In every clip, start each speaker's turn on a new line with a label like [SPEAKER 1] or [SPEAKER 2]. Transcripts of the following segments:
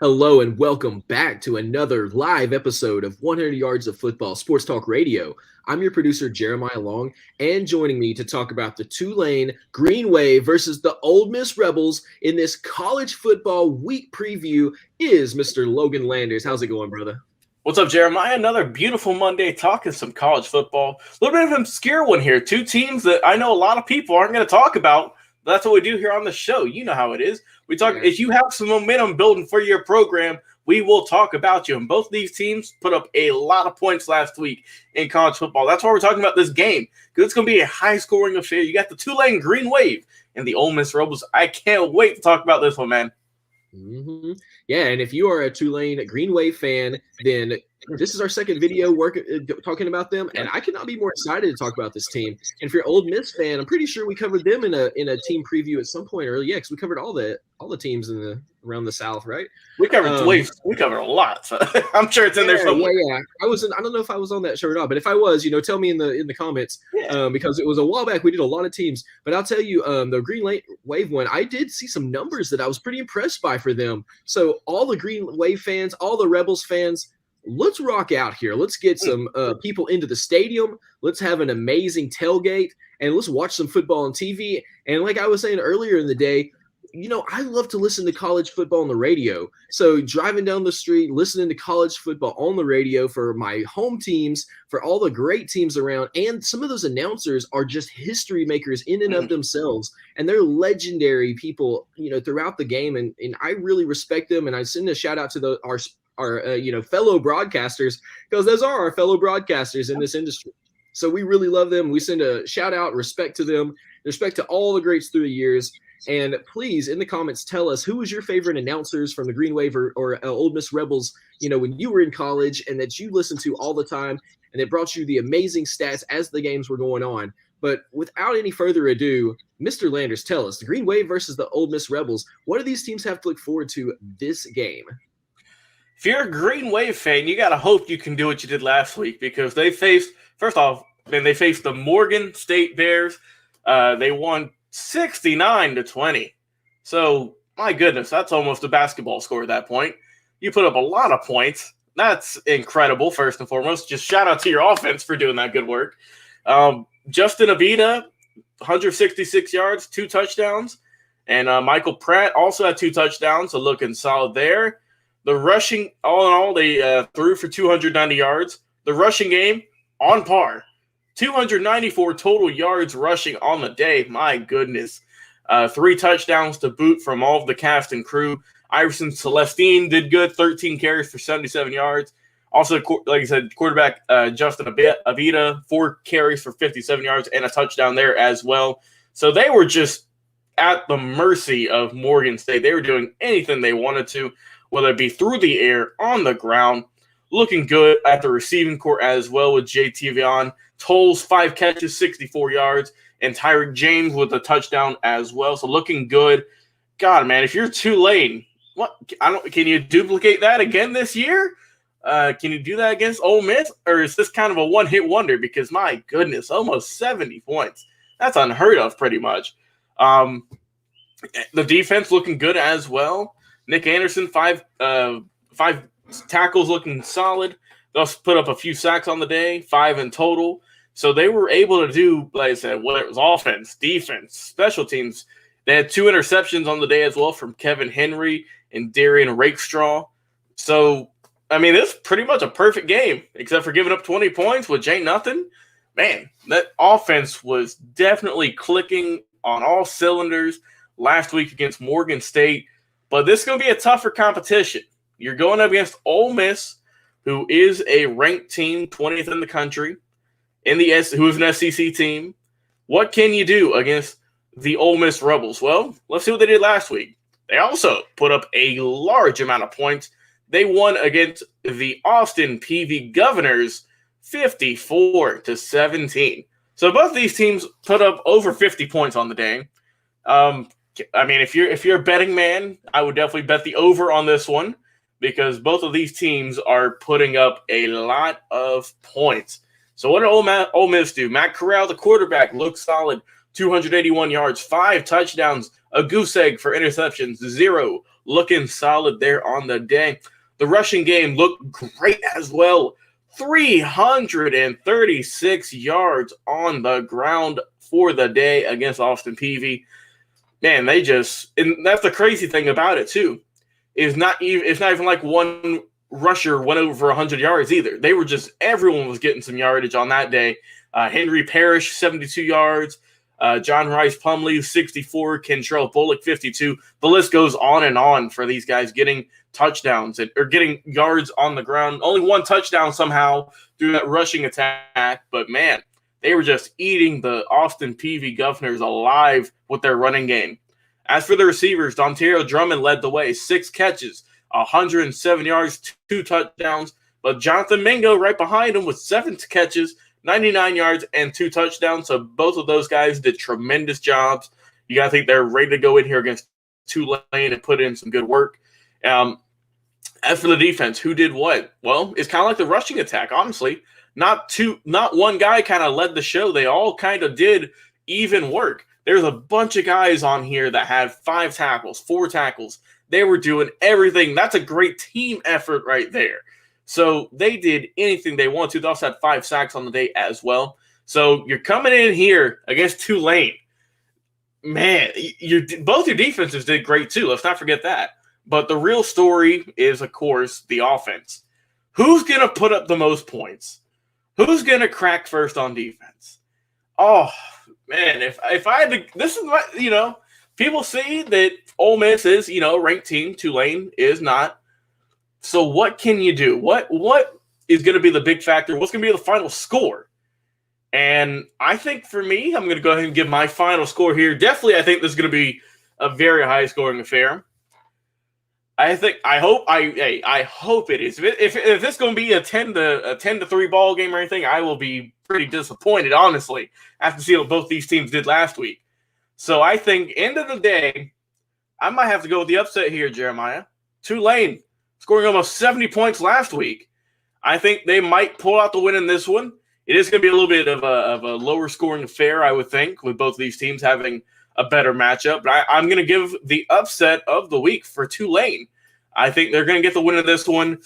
[SPEAKER 1] Hello and welcome back to another live episode of 100 Yards of Football Sports Talk Radio. I'm your producer, Jeremiah Long, and joining me to talk about the Tulane Green Wave versus the Ole Miss Rebels in this college football week preview is Mr. Logan Landers. How's it going, brother?
[SPEAKER 2] What's up, Jeremiah? Another beautiful Monday talking some college football. A little bit of an obscure one here. Two teams that I know a lot of people aren't going to talk about. But that's what we do here on the show. You know how it is. We talk. If you have some momentum building for your program, we will talk about you. And both of these teams put up a lot of points last week in college football. That's why we're talking about this game, because it's going to be a high-scoring affair. You got the Tulane Green Wave and the Ole Miss Rebels. I can't wait to talk about this one, man.
[SPEAKER 1] Mm-hmm. Yeah, and if you are a Tulane Green Wave fan, then this is our second video talking about them, and I cannot be more excited to talk about this team. And if you're an Ole Miss fan, I'm pretty sure we covered them in a team preview at some point earlier. Yeah, because we covered all the teams around the South, right?
[SPEAKER 2] We covered we covered a lot, so I'm sure it's in there somewhere.
[SPEAKER 1] Yeah. I don't know if I was on that show or not, but if I was, tell me in the comments, because it was a while back. We did a lot of teams, but I'll tell you, the Green Wave one, I did see some numbers that I was pretty impressed by for them. So all the Green Wave fans, all the Rebels fans, let's rock out here. Let's get some people into the stadium. Let's have an amazing tailgate, and let's watch some football on TV. And like I was saying earlier in the day, I love to listen to college football on the radio. So driving down the street, listening to college football on the radio for my home teams, for all the great teams around. And some of those announcers are just history makers in and of themselves. And they're legendary people, throughout the game. And I really respect them. And I send a shout out to our fellow broadcasters, because those are our fellow broadcasters in this industry. So we really love them. We send a shout out, respect to them, respect to all the greats through the years. And please, in the comments, tell us who was your favorite announcers from the Green Wave or Ole Miss Rebels, when you were in college and that you listened to all the time, and it brought you the amazing stats as the games were going on. But without any further ado, Mr. Landers, tell us, the Green Wave versus the Ole Miss Rebels, what do these teams have to look forward to this game?
[SPEAKER 2] If you're a Green Wave fan, you got to hope you can do what you did last week, because they faced the Morgan State Bears. They won 69-20. So, my goodness, that's almost a basketball score at that point. You put up a lot of points. That's incredible, first and foremost. Just shout out to your offense for doing that good work. Justin Abita, 166 yards, 2 touchdowns. And Michael Pratt also had 2 touchdowns, so looking solid there. The rushing, all in all, they threw for 290 yards. The rushing game, on par. 294 total yards rushing on the day. My goodness. 3 touchdowns to boot from all of the cast and crew. Iverson Celestine did good. 13 carries for 77 yards. Also, like I said, quarterback Justin Avita, 4 carries for 57 yards and a touchdown there as well. So they were just at the mercy of Morgan State. They were doing anything they wanted to, whether it be through the air, on the ground. Looking good at the receiving court as well, with JT Vion. Tolles, 5 catches, 64 yards, and Tyreek James with a touchdown as well. So looking good. God, man, if you're Tulane, can you duplicate that again this year? Can you do that against Ole Miss? Or is this kind of a one-hit wonder? Because, my goodness, almost 70 points. That's unheard of, pretty much. The defense looking good as well. Nick Anderson, 5 tackles, looking solid. They also put up a few sacks on the day, 5 in total. So they were able to do, like I said, whether it was offense, defense, special teams. They had 2 interceptions on the day as well from Kevin Henry and Darian Rakestraw. So, I mean, it's pretty much a perfect game, except for giving up 20 points, which ain't nothing. Man, that offense was definitely clicking on all cylinders last week against Morgan State. But this is going to be a tougher competition. You're going up against Ole Miss, who is a ranked team, 20th in the country, who is an SEC team. What can you do against the Ole Miss Rebels? Well, let's see what they did last week. They also put up a large amount of points. They won against the Austin PV Governors 54-17. So both these teams put up over 50 points on the day. I mean, if you're a betting man, I would definitely bet the over on this one, because both of these teams are putting up a lot of points. So what did Ole Miss do? Matt Corral, the quarterback, looked solid. 281 yards, 5 touchdowns, a goose egg for interceptions, 0 looking solid there on the day. The rushing game looked great as well. 336 yards on the ground for the day against Austin Peay. Man, and that's the crazy thing about it too. It's not even like one rusher went over 100 yards either. Everyone was getting some yardage on that day. Henry Parrish, 72 yards. John Rice Plumlee, 64. Kentrell Bullock, 52. The list goes on and on for these guys getting touchdowns or getting yards on the ground. Only one touchdown somehow through that rushing attack. But, man, they were just eating the Austin Peay Governors alive with their running game. As for the receivers, Dontario Drummond led the way. 6 catches, 107 yards, 2 touchdowns. But Jonathan Mingo right behind him with 7 catches, 99 yards, and 2 touchdowns. So both of those guys did tremendous jobs. You got to think they're ready to go in here against Tulane and put in some good work. As for the defense, who did what? Well, it's kind of like the rushing attack, honestly. Not one guy kind of led the show. They all kind of did even work. There's a bunch of guys on here that had 5 tackles, 4 tackles. They were doing everything. That's a great team effort right there. So they did anything they wanted to. They also had 5 sacks on the day as well. So you're coming in here against Tulane. Man, both your defenses did great too. Let's not forget that. But the real story is, of course, the offense. Who's going to put up the most points? Who's going to crack first on defense? Oh, man, if I had to – this is what, people see that Ole Miss is, ranked team. Tulane is not. So what can you do? What is going to be the big factor? What's going to be the final score? And I think for me, I'm going to go ahead and give my final score here. Definitely, I think this is going to be a very high-scoring affair. I hope it is. If this is going to be a 10-3 ball game or anything, I will be pretty disappointed, honestly, after seeing what both these teams did last week. So I think, end of the day, I might have to go with the upset here, Jeremiah. Tulane scoring almost 70 points last week. I think they might pull out the win in this one. It is going to be a little bit of a lower scoring affair, I would think, with both of these teams having a better matchup. But I'm going to give the upset of the week for Tulane. I think they're going to get the win of this one.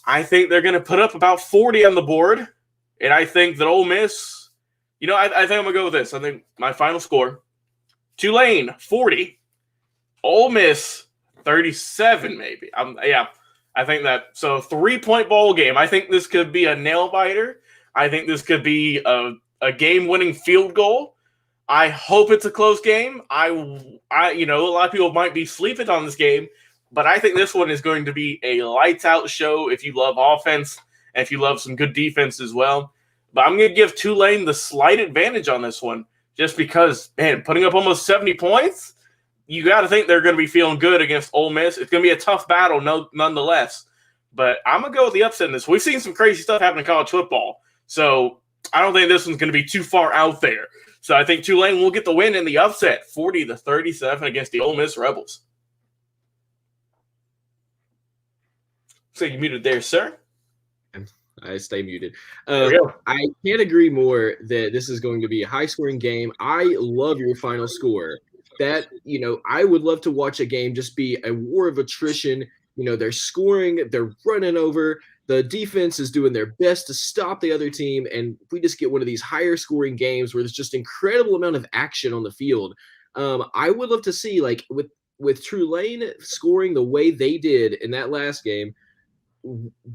[SPEAKER 2] I think they're going to put up about 40 on the board. And I think that Ole Miss, I think I'm going to go with this. I think my final score, Tulane, 40. Ole Miss, 37 maybe. I think that. So 3-point bowl game. I think this could be a nail-biter. I think this could be a game-winning field goal. I hope it's a close game. A lot of people might be sleeping on this game, but I think this one is going to be a lights-out show if you love offense and if you love some good defense as well. But I'm going to give Tulane the slight advantage on this one just because, man, putting up almost 70 points, you got to think they're going to be feeling good against Ole Miss. It's going to be a tough battle nonetheless. But I'm going to go with the upset in this. We've seen some crazy stuff happen in college football, so I don't think this one's going to be too far out there. So I think Tulane will get the win in the upset, 40-37 against the Ole Miss Rebels. So you muted there, sir.
[SPEAKER 1] I stay muted. I can't agree more that this is going to be a high-scoring game. I love your final score. That, I would love to watch a game just be a war of attrition. They're scoring, they're running over. The defense is doing their best to stop the other team, and we just get one of these higher-scoring games where there's just incredible amount of action on the field. I would love to see, like, with Tulane scoring the way they did in that last game,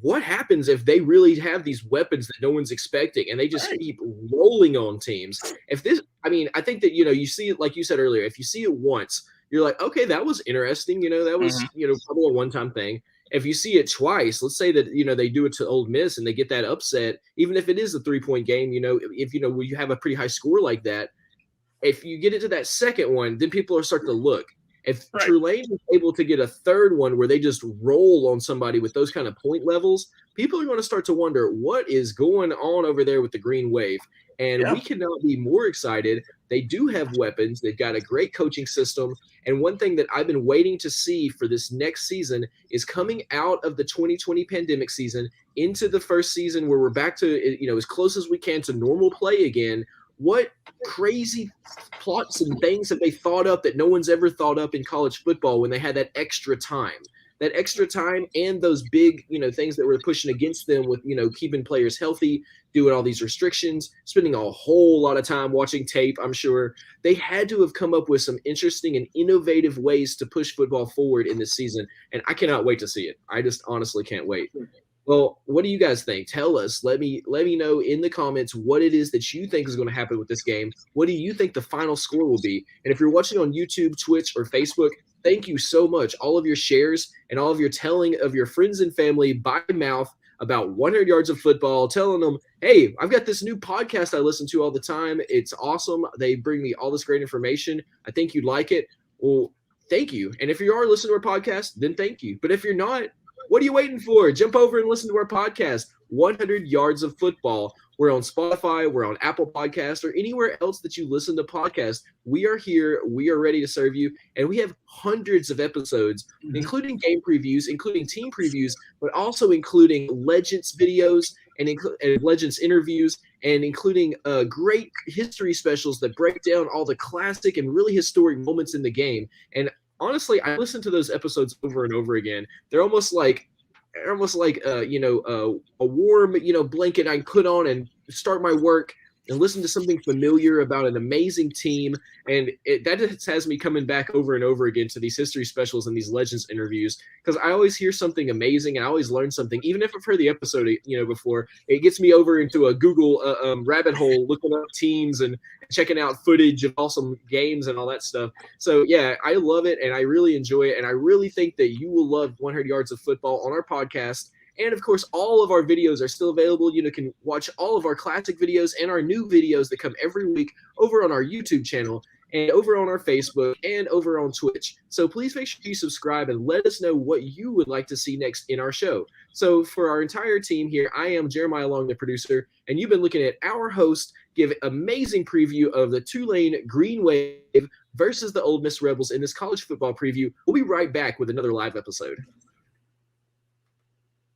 [SPEAKER 1] what happens if they really have these weapons that no one's expecting and they just keep rolling on teams? I think that, you see it, like you said earlier, if you see it once, you're like, okay, that was interesting. That was, probably a one-time thing. If you see it twice, let's say that, they do it to Ole Miss and they get that upset, even if it is a 3-point game, if, you have a pretty high score like that, if you get it to that second one, then people are starting to look. If Tulane is able to get a third one where they just roll on somebody with those kind of point levels, people are going to start to wonder what is going on over there with the Green Wave. And we cannot be more excited. They do have weapons. They've got a great coaching system. And one thing that I've been waiting to see for this next season is coming out of the 2020 pandemic season into the first season where we're back to, as close as we can to normal play again. what crazy plots and things have they thought up that no one's ever thought up in college football when they had that extra time? That extra time and those big, things that were pushing against them with, keeping players healthy, doing all these restrictions, spending a whole lot of time watching tape, I'm sure. They had to have come up with some interesting and innovative ways to push football forward in this season, and I cannot wait to see it. I just honestly can't wait. Well, what do you guys think? Tell us. Let me know in the comments what it is that you think is going to happen with this game. What do you think the final score will be? And if you're watching on YouTube, Twitch, or Facebook, thank you so much. All of your shares and all of your telling of your friends and family by mouth about 100 yards of football, telling them, hey, I've got this new podcast I listen to all the time. It's awesome. They bring me all this great information. I think you'd like it. Well, thank you. And if you are listening to our podcast, then thank you. But if you're not, what are you waiting for? Jump over and listen to our podcast, 100 Yards of Football. We're on Spotify, we're on Apple Podcasts, or anywhere else that you listen to podcasts. We are here. We are ready to serve you. And we have hundreds of episodes, including game previews, including team previews, but also including Legends videos and Legends interviews, and including great history specials that break down all the classic and really historic moments in the game. And honestly, I listen to those episodes over and over again. They're almost like a warm, blanket I put on and start my work and listen to something familiar about an amazing team. And that just has me coming back over and over again to these history specials and these Legends interviews, because I always hear something amazing and I always learn something. Even if I've heard the episode, before, it gets me over into a Google rabbit hole, looking up teams and checking out footage of awesome games and all that stuff. So yeah, I love it and I really enjoy it. And I really think that you will love 100 Yards of Football on our podcast. And of course, all of our videos are still available. You can watch all of our classic videos and our new videos that come every week over on our YouTube channel and over on our Facebook and over on Twitch. So please make sure you subscribe and let us know what you would like to see next in our show. So for our entire team here, I am Jeremiah Long, the producer, and you've been looking at our host give an amazing preview of the Tulane Green Wave versus the Ole Miss Rebels in this college football preview. We'll be right back with another live episode.